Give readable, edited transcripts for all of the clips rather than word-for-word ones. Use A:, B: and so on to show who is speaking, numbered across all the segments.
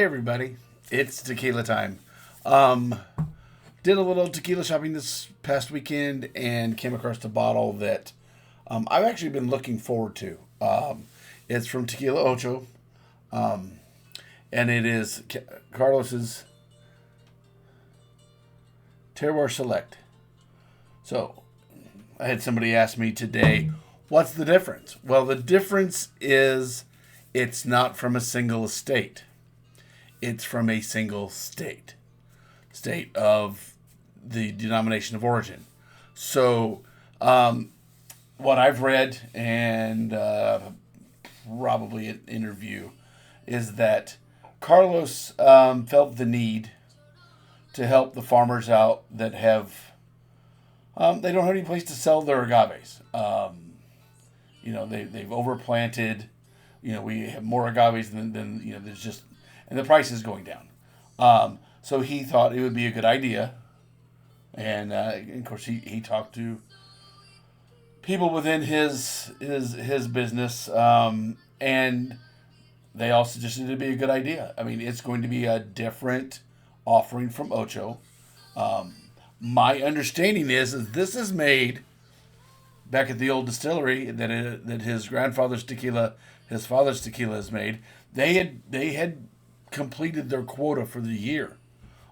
A: Hey everybody, it's tequila time. Um, did a little tequila shopping this past weekend and came across a bottle that I've actually been looking forward to. It's from Tequila Ocho, um, and it is Carlos's Terrior Select. So I had somebody ask me today, what's the difference? Well, the difference is it's not from a single estate. It's from a single state of the denomination of origin. So, what I've read and probably an interview is that Carlos felt the need to help the farmers out that have they don't have any place to sell their agaves. They've overplanted. We have more agaves than there's just, and the price is going down. So he thought it would be a good idea, and of course he talked to people within his business, and they all suggested it'd be a good idea. I mean, it's going to be a different offering from Ocho. My understanding is this is made back at the old distillery that his grandfather's tequila, his father's tequila is made. They had completed their quota for the year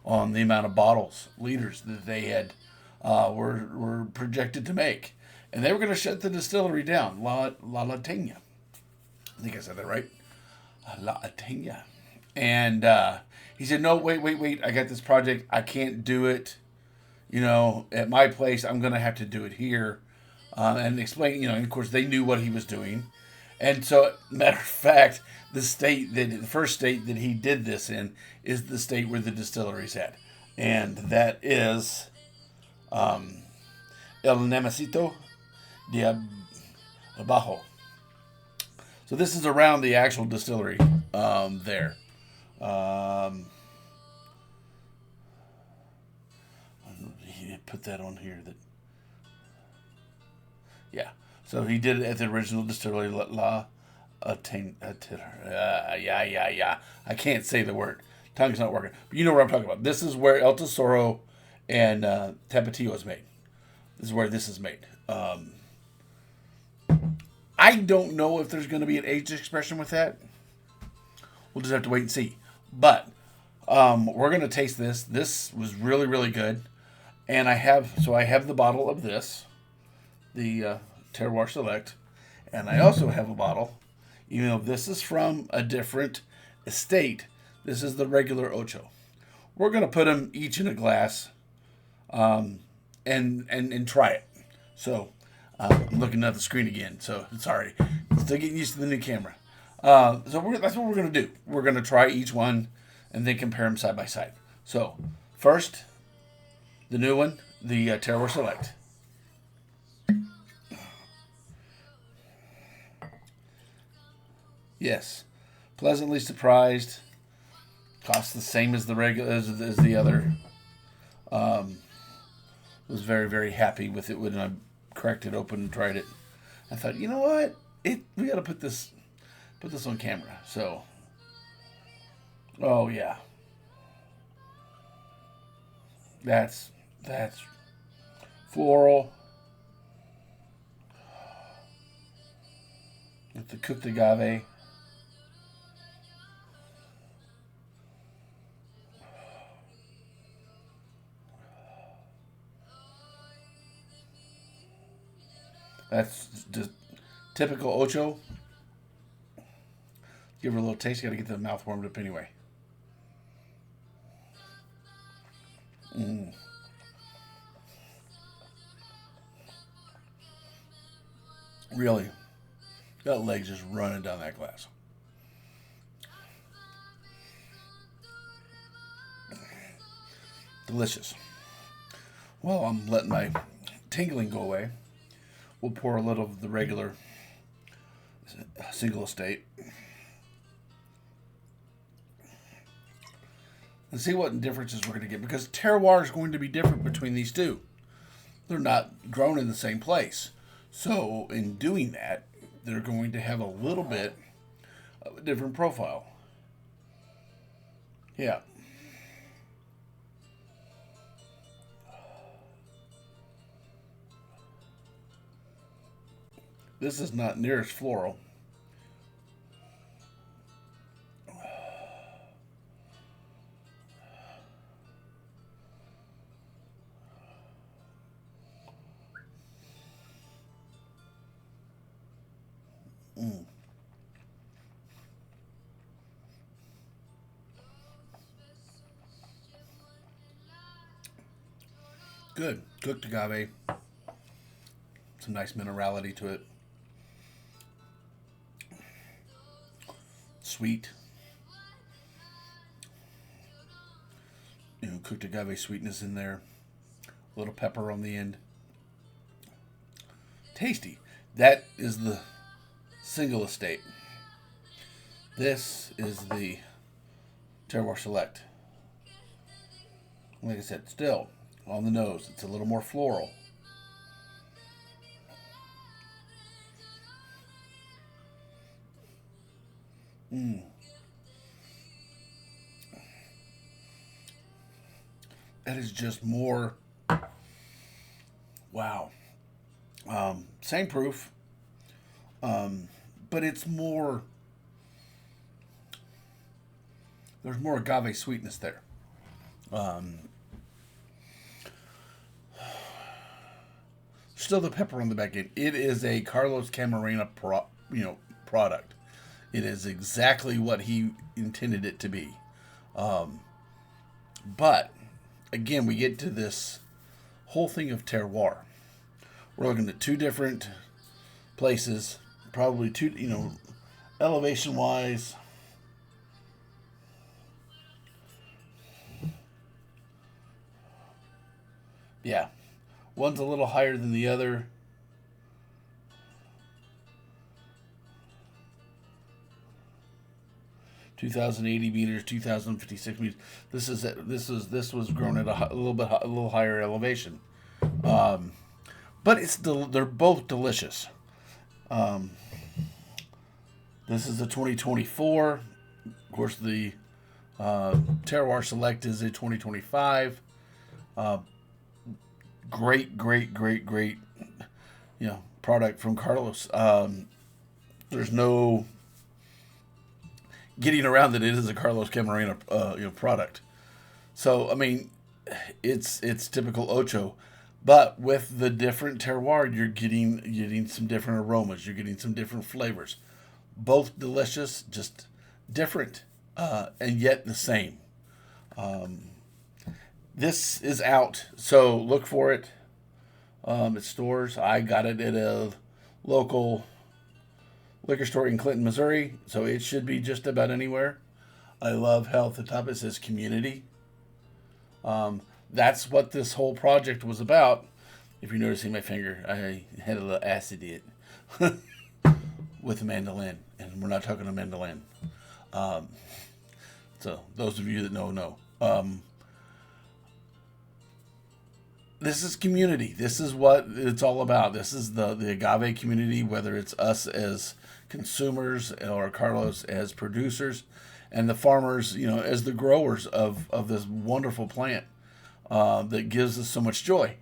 A: on the amount of liters that they had were projected to make, and they were going to shut the distillery down. La Latena, I think I said that right. La Latena, and he said, "No, wait! I got this project. I can't do it. At my place. I'm going to have to do it here." And explain, and of course they knew what he was doing. And so, matter of fact, the first state that he did this in is the state where the distillery's at. And that is El Nemesito de Abajo. So this is around the actual distillery there. He put that on here that. Yeah, so he did it at the original distillery, yeah. I can't say the word. Tongue's not working. But you know what I'm talking about. This is where El Tesoro and Tapatio is made. This is where this is made. I don't know if there's going to be an age expression with that. We'll just have to wait and see. But we're going to taste this. This was really, really good. And I have the bottle of this. The Terrior Select, and I also have a bottle, even though this is from a different estate. This is the regular Ocho. We're going to put them each in a glass and try it. So I'm looking at the screen again, so sorry. Still getting used to the new camera. That's what we're going to do. We're going to try each one and then compare them side by side. So first, the new one, the Terrior Select. Yes, pleasantly surprised. Cost the same as the regular as the other. Was very, very happy with it when I cracked it open and tried it. I thought, you know what? We got to put this on camera. So, oh yeah, that's floral with the cooked agave. That's just typical Ocho. Give her a little taste. You got to get the mouth warmed up anyway. Really, got legs just running down that glass. Delicious. Well, I'm letting my tingling go away. We'll pour a little of the regular single estate. And see what differences we're going to get. Because terroir is going to be different between these two. They're not grown in the same place. So in doing that, they're going to have a little bit of a different profile. Yeah. This is not near as floral. Mm. Good. Cooked agave. Some nice minerality to it. Sweet. Cooked agave sweetness in there. A little pepper on the end. Tasty. That is the single estate. This is the Terrior Select. Like I said, still on the nose. It's a little more floral. Mm. That is just more. Wow. Same proof, but it's more. There's more agave sweetness there. Um, Still the pepper on the back end. It is a Carlos Camarena product. It is exactly what he intended it to be. Um, but again, we get to this whole thing of terroir. We're looking at two different places, probably two, elevation wise. Yeah, one's a little higher than the other. 2,080 meters, 2,056 meters. This was grown at a little higher elevation. Um, but they're both delicious. Um, this is the 2024. Of course, the Terroir Select is a 2025. Uh, great, product from Carlos. There's no getting around that it is a Carlos Camarena product. So I mean, it's typical Ocho, but with the different terroir, you're getting some different aromas. You're getting some different flavors. Both delicious, just different, and yet the same. Um, this is out, so look for it at stores. I got it at a local liquor store in Clinton, Missouri, so it should be just about anywhere. I love how at the top it says community. That's what this whole project was about. If you're noticing my finger, I had a little acid in it with a mandolin, and we're not talking a mandolin. Um, so those of you that know. This is community. This is what it's all about. This is the agave community, whether it's us as consumers or Carlos as producers, and the farmers, as the growers of this wonderful plant that gives us so much joy.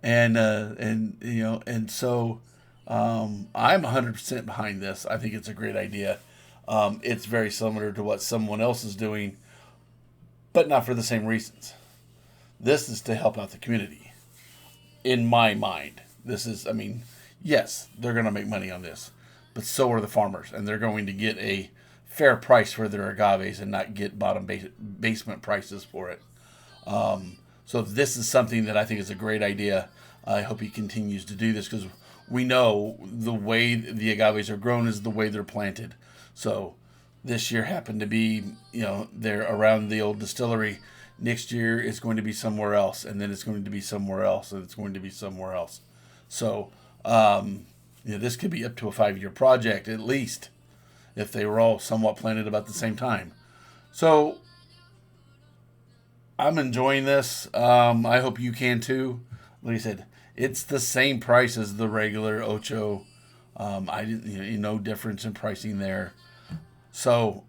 A: And I'm 100% behind this. I think it's a great idea. It's very similar to what someone else is doing, but not for the same reasons. This is to help out the community. In my mind, yes, they're going to make money on this, but so are the farmers, and they're going to get a fair price for their agaves and not get basement prices for it. So this is something that I think is a great idea. I hope he continues to do this because we know the way the agaves are grown is the way they're planted. So this year happened to be, they're around the old distillery. Next year it's going to be somewhere else, and then it's going to be somewhere else, and it's going to be somewhere else. So, this could be up to a 5-year project at least, if they were all somewhat planted about the same time. So, I'm enjoying this. I hope you can too. Like I said, it's the same price as the regular Ocho. I didn't, no difference in pricing there. So,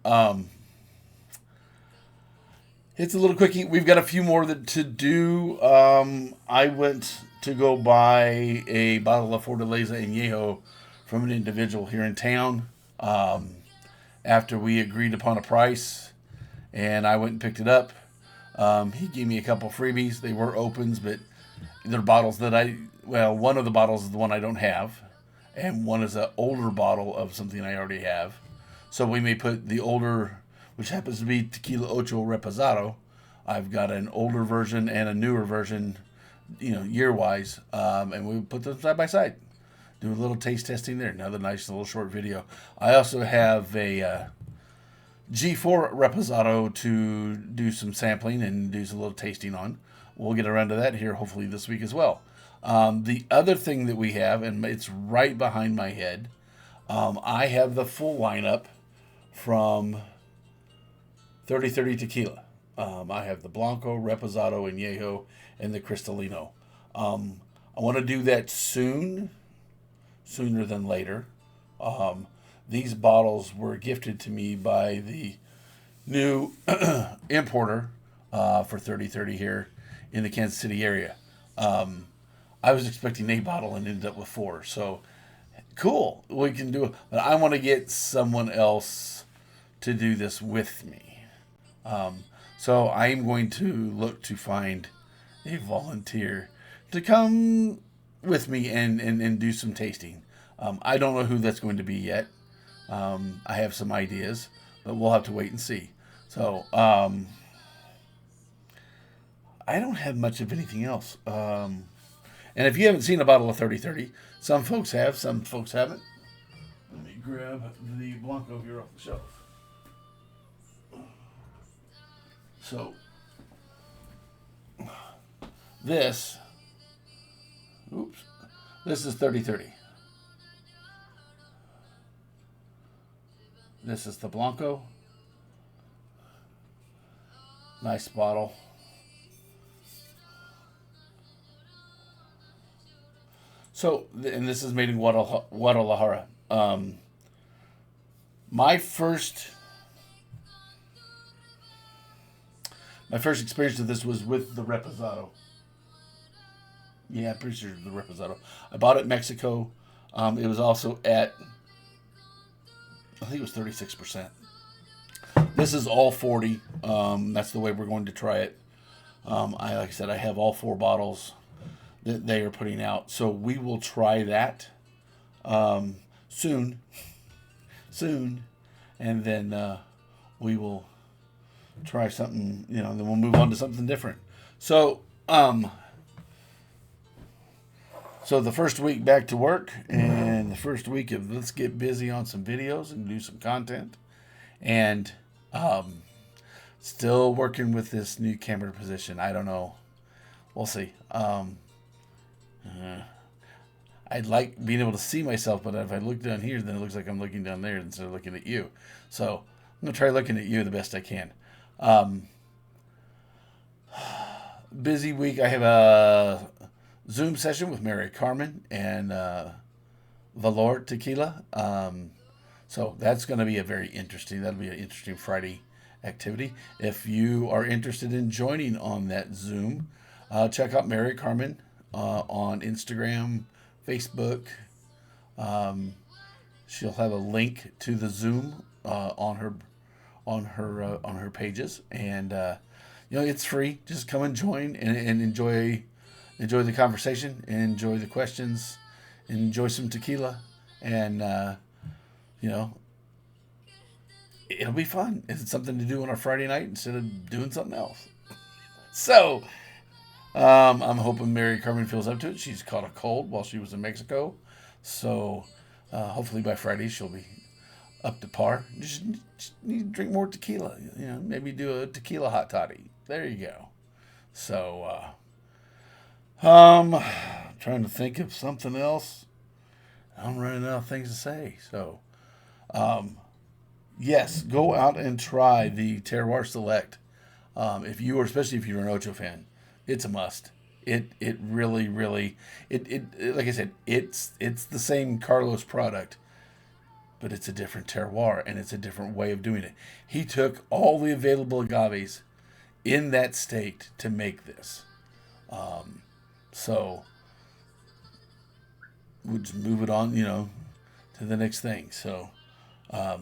A: It's a little quickie. We've got a few more to do. I went to go buy a bottle of Fortaleza Añejo from an individual here in town after we agreed upon a price, and I went and picked it up. He gave me a couple freebies. They were opens, but they're bottles that one of the bottles is the one I don't have, and one is an older bottle of something I already have. So we may put the older, which happens to be Tequila Ocho Reposado. I've got an older version and a newer version, year-wise, and we put them side by side. Do a little taste testing there. Another nice little short video. I also have a G4 Reposado to do some sampling and do some little tasting on. We'll get around to that here hopefully this week as well. The other thing that we have, and it's right behind my head, I have the full lineup from 3030 Tequila. I have the Blanco, Reposado, Añejo, and the Cristalino. I want to do that sooner than later. These bottles were gifted to me by the new importer for 3030 here in the Kansas City area. I was expecting a bottle and ended up with 4. So cool, we can do it. But I want to get someone else to do this with me. So I am going to look to find a volunteer to come with me and do some tasting. I don't know who that's going to be yet. I have some ideas, but we'll have to wait and see. So I don't have much of anything else. And if you haven't seen a bottle of 3030, some folks have, some folks haven't. Let me grab the Blanco here off the shelf. So, this is 3030. This is the Blanco. Nice bottle. So, and this is made in Guadalajara. My first experience with this was with the Reposado. Yeah, I'm pretty sure the Reposado. I bought it in Mexico. It was also at, I think it was 36%. This is all 40. That's the way we're going to try it. Like I said, I have all 4 bottles that they are putting out. So we will try that soon. And then we will try something, then we'll move on to something different. So, the first week back to work, and the first week of let's get busy on some videos and do some content. And still working with this new camera position. I don't know. We'll see. I'd like being able to see myself, but if I look down here, then it looks like I'm looking down there instead of looking at you. So I'm going to try looking at you the best I can. Busy week. I have a Zoom session with Mary Carmen and Valor Tequila. So that's going to be that'll be an interesting Friday activity. If you are interested in joining on that Zoom, check out Mary Carmen on Instagram, Facebook. She'll have a link to the Zoom on her pages, and it's free. Just come and join and enjoy the conversation, enjoy the questions, enjoy some tequila, and it'll be fun. It's something to do on a Friday night instead of doing something else. So I'm hoping Mary Carmen feels up to it. She's caught a cold while she was in Mexico, so hopefully by Friday she'll be up to par. Just need to drink more tequila. Maybe do a tequila hot toddy. There you go. So trying to think of something else. I'm running out of things to say. So yes, go out and try the Terrior Select. Especially if you're an Ocho fan, it's a must. It really like I said, it's the same Carlos product, but it's a different terroir and it's a different way of doing it. He took all the available agaves in that state to make this. So we'll just move it on, to the next thing. So I'll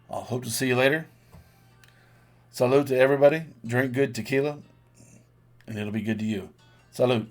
A: hope to see you later. Salute to everybody. Drink good tequila, and it'll be good to you. Salute.